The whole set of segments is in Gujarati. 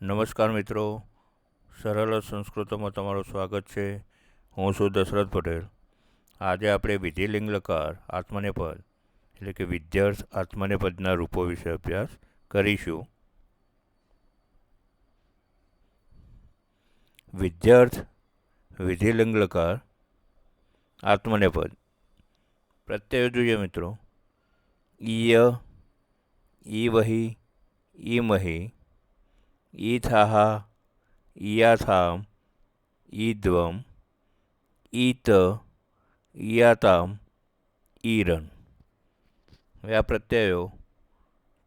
નમસ્કાર મિત્રો, સરળ સંસ્કૃતમાં તમારું સ્વાગત છે. હું છું દશરથ પટેલ. આજે આપણે વિધિલિંગ લકાર આત્મનેપદ એટલે કે વિદ્યાર્થ આત્મનેપદના રૂપો વિશે અભ્યાસ કરીશું. વિદ્યાર્થ વિધિલિંગ લકાર આત્મનેપદ. પ્રત્યય જોઈએ મિત્રો. ઈય, ઈવહી, ઈમહી, ઈથાહ, ઈયાથામ, ઈદ્વમ, ઈત, ઈયાતામ, ઈરન. હવે આ પ્રત્યયો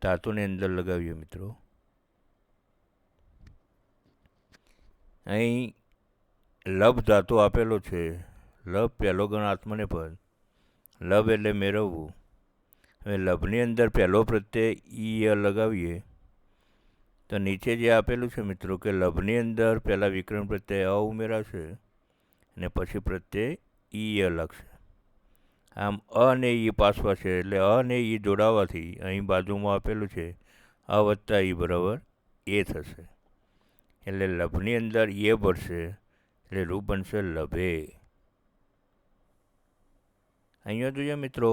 ધાતુની અંદર લગાવીએ મિત્રો. અહીં લભ ધાતુ આપેલો છે. લભ પહેલો ગણ આત્મનેપદ. લભ એટલે મેળવવું. હવે લભની અંદર પહેલો પ્રત્યય ઈય લગાવીએ તો નીચે જે આપેલું છે મિત્રો કે લભની અંદર પહેલાં વિકરણ પ્રત્યય અ ઉમેરાશે અને પછી પ્રત્યય ઈ લખશે. આમ અ ને ઈ પાસવા છે એટલે અ ને ઈ જોડાવાથી અહીં બાજુમાં આપેલું છે અ વત્તા ઈ બરાબર એ થશે. એટલે લભની અંદર એ ભરશે એટલે રૂપ બનશે લભે. અહીંયા જોઈએ મિત્રો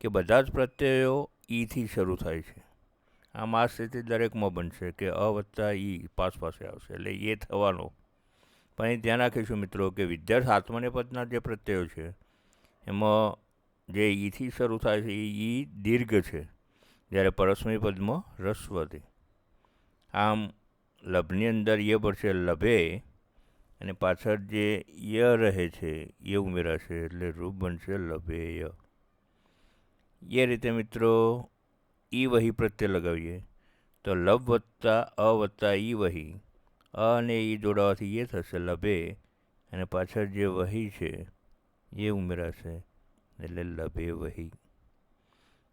કે બધા જ પ્રત્યયો ઈથી શરૂ થાય છે. આમ આ સ્થિતિ દરેકમાં બનશે કે અ વત્તા ઈ પાસે આવશે એટલે એ થવાનો. પણ અહીં ધ્યાન રાખીશું મિત્રો કે વિદ્યાર્થ આત્મનેપદના જે પ્રત્યયો છે એમાં જે ઈથી શરૂ થાય છે એ ઈ દીર્ઘ છે, જ્યારે પરસ્મય પદમાં રસ્વ છે. આમ લભની અંદર ય પડશે લભે અને પાછળ જે ય રહે છે એ ઉમેરાશે એટલે રૂપ બનશે લભેય. એ રીતે મિત્રો ઈ વહી પ્રત્યય લગાવીએ તો લભ વત્તા અ વત્તા ઈ વહી, અ અને ઈ જોડાવાથી એ થશે લભે અને પાછળ જે વહી છે એ ઉમેરાશે એટલે લભે વહી.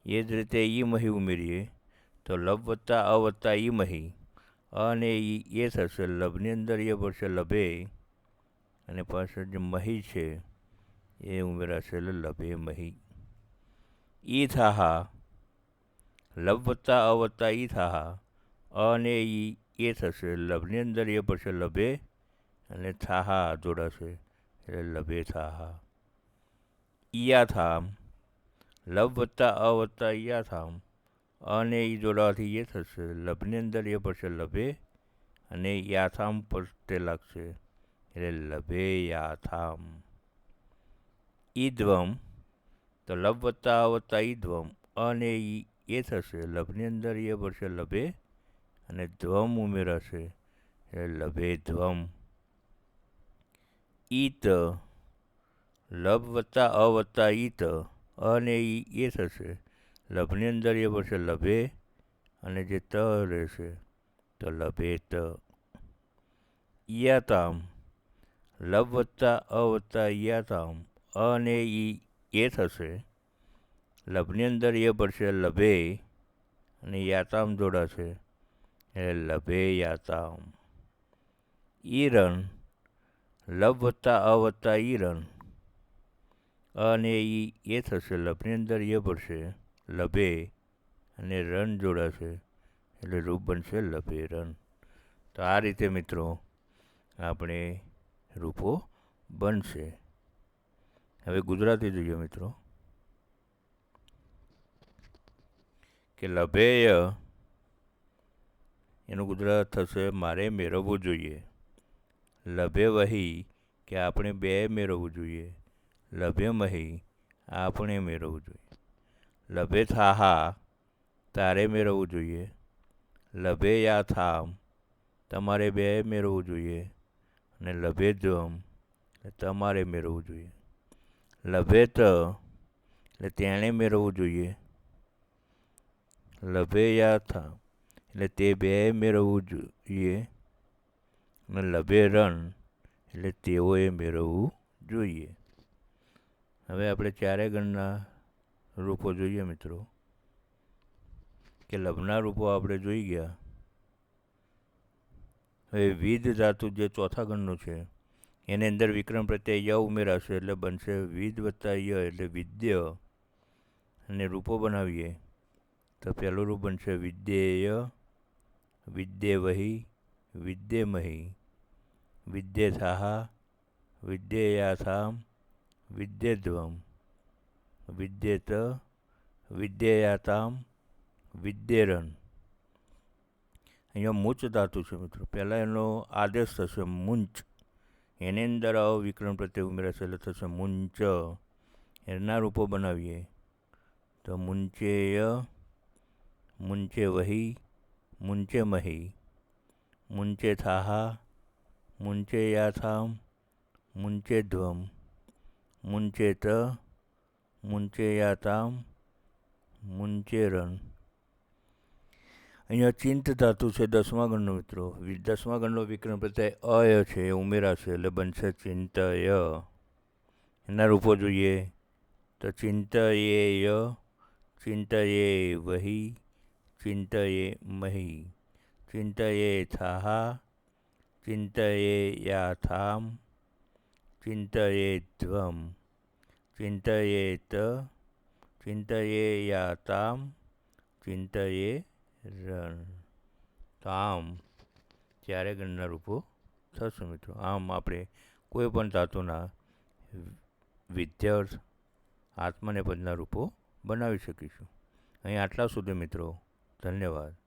એ જ રીતે ઈ મહી ઉમેરીએ તો લભ વત્તા અ વત્તા ઈ મહી, અ અને ઈ એ થશે લભની અંદર એ પડશે લભે અને પાછળ જે મહી છે એ ઉમેરાશે એટલે લભે મહી. ઈ થાહા, લભ વત્તા અ વત્તા ઈ થાહા, અ અને ઈ એ થશે લભની અંદર એ પડશે લભે અને થાહા જોડાશે એટલે લભે થાહા. ઈયાથામ, લભ વત્તા અ વત્તા ઈયાથામ, અ અને ઈ જોડાવાથી એ થશે લભની અંદર એ પડશે લભે અને યાથામ પર તે લાગશે એટલે લભે યાથામ. ઈદ્વમ, તો લભ વત્તા અ વત્તા ઈદ્વમ, અ અને ઈ એ થશે લભની અંદર એ પડશે લભે અને ધ્વમ ઉમેરાશે એટલે લભે ધ્વમ. ઈત, લભ વત્તા અ વત્તા ઈત, અ અને ઈ એ થશે લભની અંદર એ પડશે લભે અને જે ત રહેશે તો લભે ત. ઈયાતામ, લભ વત્તા અ વત્તા ઈયાતામ, અ અને ઈ એ થશે લભની અંદર એ પડશે લભે અને યાતામ જોડાશે એટલે લભે યાતામ. ઈરણ, લભ વત્તા અ વત્તા ઈરણ, અ અને ઈ એ થશે લભની અંદર એ પડશે લભે અને રણ જોડાશે એટલે રૂપ બનશે લભે રણ. તો આ રીતે મિત્રો આપણે રૂપો બનશે. હવે ગુજરાતી જોઈએ મિત્રો કે લભેય એનું ગુજરાત થશે મારે મેળવવું જોઈએ. લભે વહી કે આપણે બે મેળવવું જોઈએ. લભે મહી આપણે મેળવવું જોઈએ. લભે થાહા તારે મેળવવું જોઈએ. લભે યાથામ તમારે બે મેળવવું જોઈએ અને લભે ધ્વમ તમારે મેળવવું જોઈએ. લભે ત એટલે તેણે મેળવવું જોઈએ. લભે યાથામ એટલે તે બે મેળવવું જોઈએ અને લભે રણ એટલે તેઓએ મેળવવું જોઈએ. હવે આપણે ચારે ગણના રૂપો જોઈએ મિત્રો કે લભના રૂપો આપણે જોઈ ગયા. હવે વિધ ધાતુ જે ચોથા ગણનું છે એની અંદર વિક્રમ પ્રત્યય ય ઉમેરાશે એટલે બનશે વિધ વત્તા ય એટલે વિદ્ય. અને રૂપો બનાવીએ તો પહેલું રૂપ બનશે વિદ્યેય, વિદ્યેવહી, વિદ્યેમહી, વિદ્યેથાહ, વિદ્યેયાથામ, વિદ્યેધ્વમ, વિદ્યેત, વિદ્યેયાતામ, વિદ્યેરન. અહીંયા મૂચ ધાતુ છે મિત્રો. પહેલાં એનો આદેશ થશે મુંચ, એની અંદર વિકરણ પ્રત્યય ઉમેરાશે એટલે થશે મુંચ. એના રૂપો બનાવીએ તો મુંચેય, મુંચે વહી, મુંચે મહી, મુંચે થાહા, મુંચે યાથામ, મુંચે ધ્વમ, મુંચેત, મુંચે યાતામ, મુંચેરન. અહીંયા ચિંત ધાતુ છે 10મા ગણનો મિત્રો. 10મા ગણનો વિકરણ પ્રત્યય અય છે એ ઉમેરાશે એટલે બનશે ચિંતય. એના રૂપો જોઈએ તો ચિંતયેય, ચિંતયે વહી, ચિંતયે મહી, ચિંતયે થાહા, ચિંતયે યાથામ, ચિંતયે ધ્વમ, ચિંતયેત, ચિંતયે યાતામ, ચિંતયે રન. તો આમ ચારે ગણના રૂપો થશે મિત્રો. આમ આપણે કોઈ પણ ધાતુના વિધ્યર્થ, આત્મનેપદના રૂપો બનાવી શકીશું. અહીં આટલા સુધી મિત્રો. ધન્યવાદ.